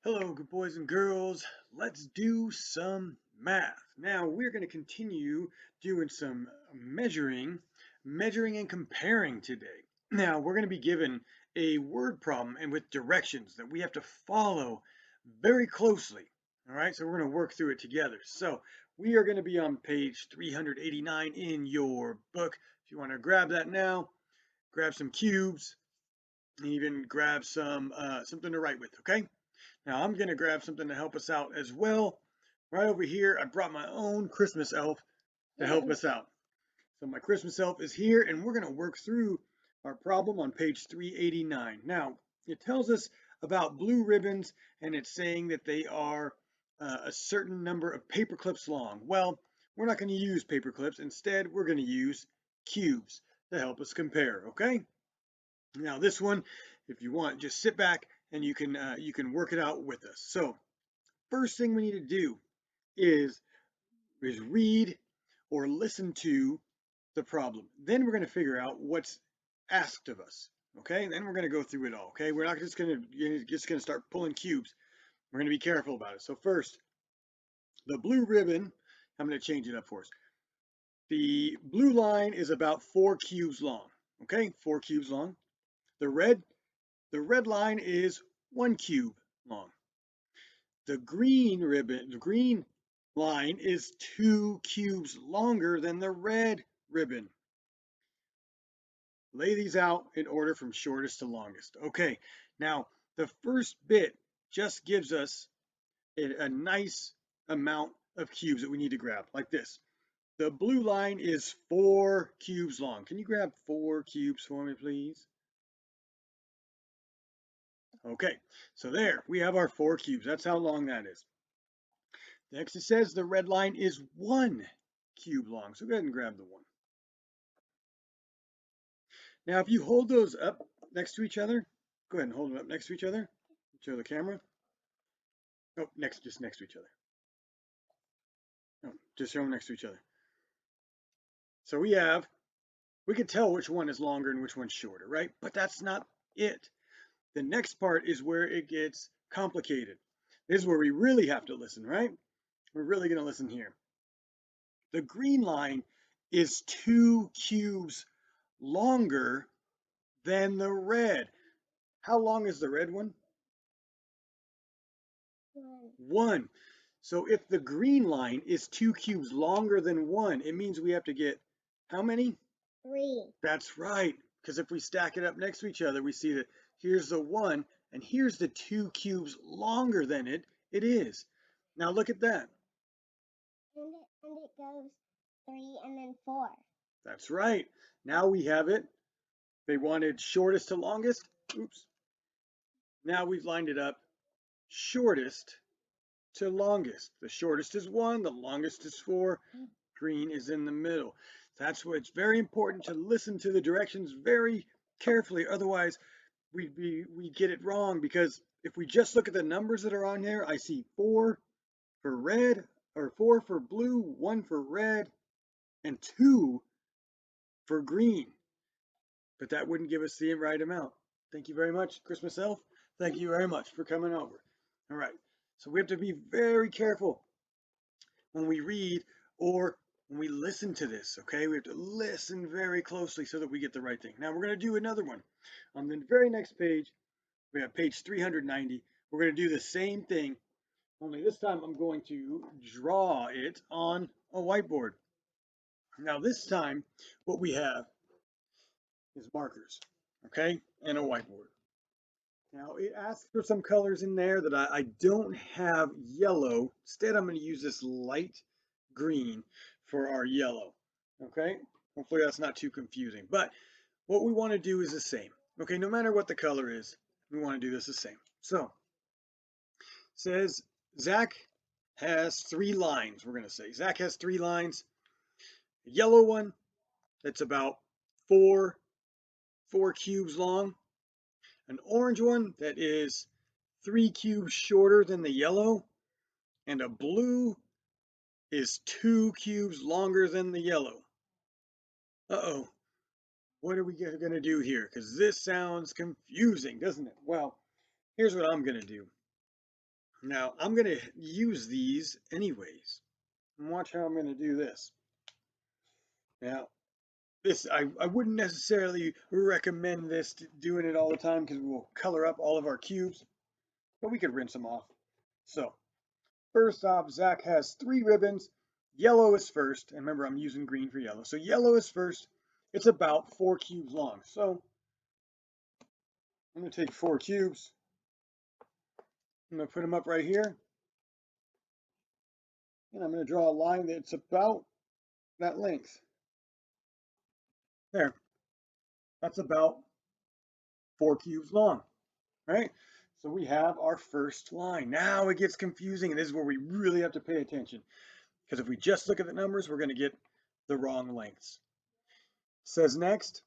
Hello, good boys and girls. Let's do some math. Now, we're going to continue doing some measuring and comparing today. Now, we're going to be given a word problem and with directions that we have to follow very closely. All right, so we're going to work through it together. So, we are going to be on page 389 in your book. If you want to grab that now, grab some cubes, and even grab something to write with, okay? Now I'm going to grab something to help us out as well. Right over here, I brought my own Christmas elf to help us out. So my Christmas elf is here, and we're going to work through our problem on page 389. Now, it tells us about blue ribbons, and it's saying that they are a certain number of paper clips long. Well, we're not going to use paper clips. Instead, we're going to use cubes to help us compare, okay? Now this one, if you want, just sit back and you can work it out with us. So first thing we need to do is read or listen to the problem. Then we're going to figure out what's asked of us. Okay, and then we're going to go through it all. Okay, we're not just going to start pulling cubes. We're going to be careful about it. So first, the blue ribbon. I'm going to change it up for us. The blue line is about 4 cubes long. Okay, 4 cubes long. The red line is 1 cube long. The green line is 2 cubes longer than the red ribbon. Lay these out in order from shortest to longest. Okay, now the first bit just gives us a nice amount of cubes that we need to grab, like this. The blue line is 4 cubes long. Can you grab 4 cubes for me, please? Okay, so there, we have our 4 cubes. That's how long that is. Next, it says the red line is 1 cube long. So go ahead and grab the 1. Now, if you hold those up next to each other, go ahead and hold them up next to each other. Show the camera. Oh, just next to each other. No, just show them next to each other. So we can tell which one is longer and which one's shorter, right? But that's not it. The next part is where it gets complicated. This is where we really have to listen, right? We're really going to listen here. The green line is 2 cubes longer than the red. How long is the red one? 1. So if the green line is 2 cubes longer than 1, it means we have to get how many? 3. That's right. Because if we stack it up next to each other, we see that here's the 1 and here's the 2 cubes longer than it is. Now look at that. And it goes 3 and then 4. That's right. Now we have it. They wanted shortest to longest. Oops. Now we've lined it up shortest to longest. The shortest is 1, the longest is 4. Green is in the middle. That's why it's very important to listen to the directions very carefully. Otherwise, we get it wrong, because if we just look at the numbers that are on here, I see 4 for red, or 4 for blue, 1 for red, and 2 for green. But that wouldn't give us the right amount. Thank you very much, Christmas Elf. Thank you very much for coming over. All right. So we have to be very careful when we read or when we listen to this, okay? We have to listen very closely so that we get the right thing. Now we're going to do another one. On the very next page, we have page 390. We're going to do the same thing, only this time I'm going to draw it on a whiteboard. Now this time, what we have is markers, okay, and a whiteboard. Now it asks for some colors in there that I don't have yellow. Instead, I'm going to use this light green for our yellow. Okay, hopefully that's not too confusing. But what we want to do is the same. Okay, no matter what the color is, we want to do this the same. So it says Zach has 3 lines. We're going to say Zach has 3 lines. A yellow one that's about 4 cubes long. An orange one that is 3 cubes shorter than the yellow, and a blue is 2 cubes longer than the yellow. Uh-oh, what are we going to do here? Because this sounds confusing, doesn't it? Well, here's what I'm going to do. Now, I'm going to use these anyways. And watch how I'm going to do this. Now, I wouldn't necessarily recommend this doing it all the time because we'll color up all of our cubes, but we could rinse them off. So, first off, Zach has 3 ribbons. Yellow is first, and remember I'm using green for yellow. So yellow is first. It's about 4 cubes long. So I'm going to take 4 cubes. I'm going to put them up right here. And I'm going to draw a line that's about that length. There. That's about 4 cubes long, right? So we have our first line. Now it gets confusing, and this is where we really have to pay attention. Because if we just look at the numbers, we're going to get the wrong lengths. It says next,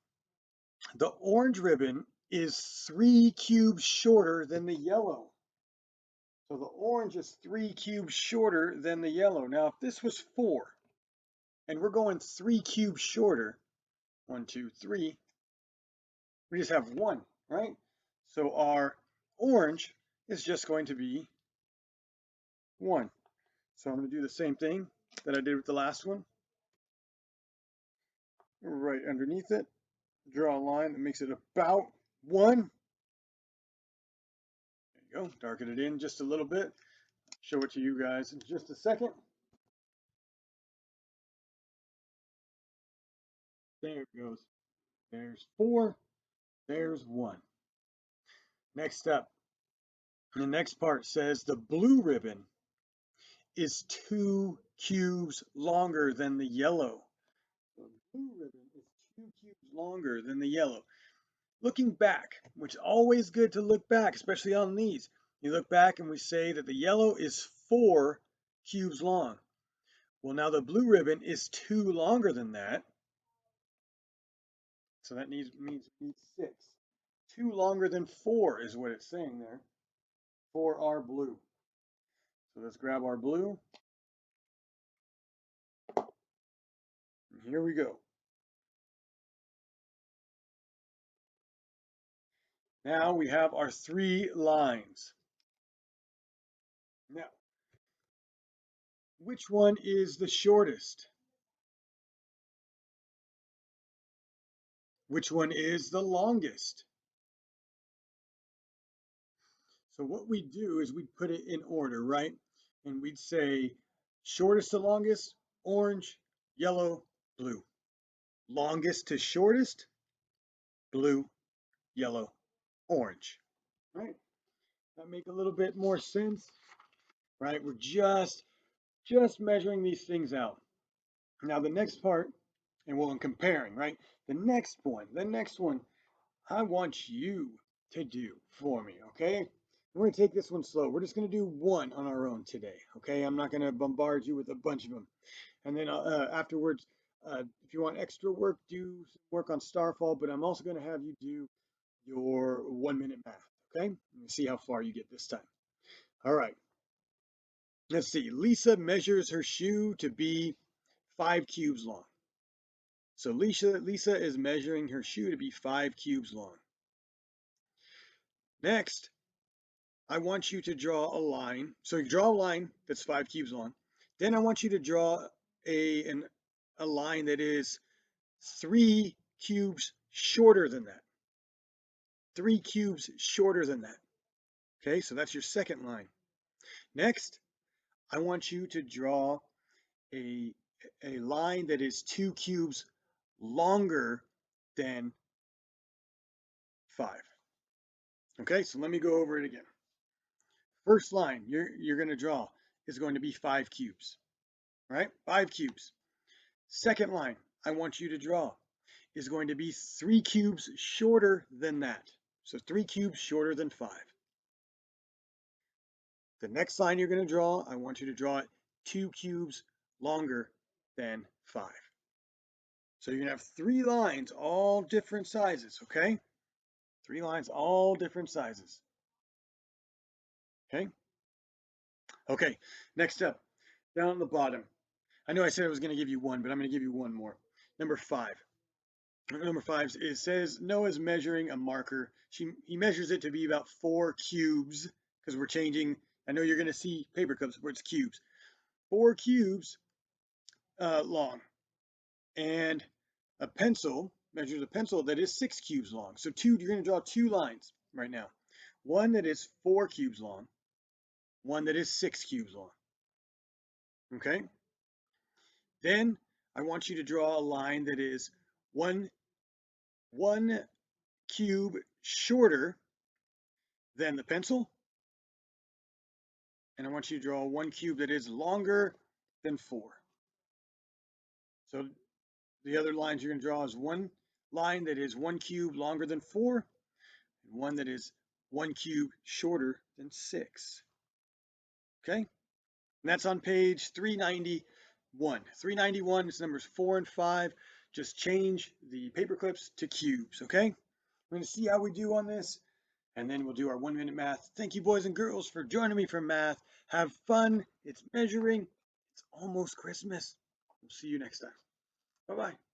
the orange ribbon is 3 cubes shorter than the yellow. So the orange is 3 cubes shorter than the yellow. Now, if this was 4, and we're going 3 cubes shorter, 1, 2, 3, we just have 1, right? So our orange is just going to be 1. So I'm going to do the same thing that I did with the last one. Right underneath it, draw a line that makes it about 1. There you go, darken it in just a little bit. Show it to you guys in just a second. There it goes. There's 4. There's 1. Next up, the next part says the blue ribbon is 2 cubes longer than the yellow. The blue ribbon is 2 cubes longer than the yellow. Looking back, which is always good to look back, especially on these. You look back and we say that the yellow is 4 cubes long. Well, now the blue ribbon is 2 longer than that. So that means we need 6. 2 longer than 4 is what it's saying there for our blue. So let's grab our blue. And here we go. Now we have our 3 lines. Now, which one is the shortest? Which one is the longest? So what we do is we put it in order, right? And we'd say shortest to longest, orange, yellow, blue. Longest to shortest, blue, yellow, orange. Right? That make a little bit more sense, right? We're just measuring these things out. Now the next part, and well, in comparing, right? The next one, I want you to do for me, okay? We're going to take this one slow. We're just going to do one on our own today, okay? I'm not going to bombard you with a bunch of them. And then afterwards, if you want extra work, do work on Starfall, but I'm also going to have you do your 1-minute math, okay? Let's see how far you get this time. All right. Let's see. Lisa measures her shoe to be 5 cubes long. So Lisa is measuring her shoe to be 5 cubes long. Next, I want you to draw a line. So you draw a line that's 5 cubes long. Then I want you to draw a line that is 3 cubes shorter than that. 3 cubes shorter than that. Okay, so that's your second line. Next, I want you to draw a line that is 2 cubes longer than 5. Okay, so let me go over it again. First line you're going to draw is going to be 5 cubes, right? 5 cubes. Second line I want you to draw is going to be 3 cubes shorter than that. So 3 cubes shorter than 5. The next line you're going to draw, I want you to draw it 2 cubes longer than 5. So you're going to have 3 lines, all different sizes, okay? 3 lines, all different sizes. Okay? Okay, next up, down at the bottom. I know I said I was going to give you one, but I'm going to give you one more. Number 5. Number 5 it says Noah's measuring a marker. He measures it to be about 4 cubes because we're changing I know you're going to see paper clips where it's cubes. 4 cubes long. And a pencil measures a pencil that is 6 cubes long. So you're going to draw 2 lines right now. One that is 4 cubes long, one that is 6 cubes long. Okay? Then I want you to draw a line that is one cube shorter than the pencil. And I want you to draw 1 cube that is longer than 4. So the other lines you're going to draw is one line that is 1 cube longer than 4, and one that is 1 cube shorter than 6. Okay? And that's on page 391. 391 is numbers 4 and 5. Just change the paper clips to cubes, okay? We're going to see how we do on this, and then we'll do our 1-minute math. Thank you, boys and girls, for joining me for math. Have fun. It's measuring. It's almost Christmas. We'll see you next time. Bye-bye.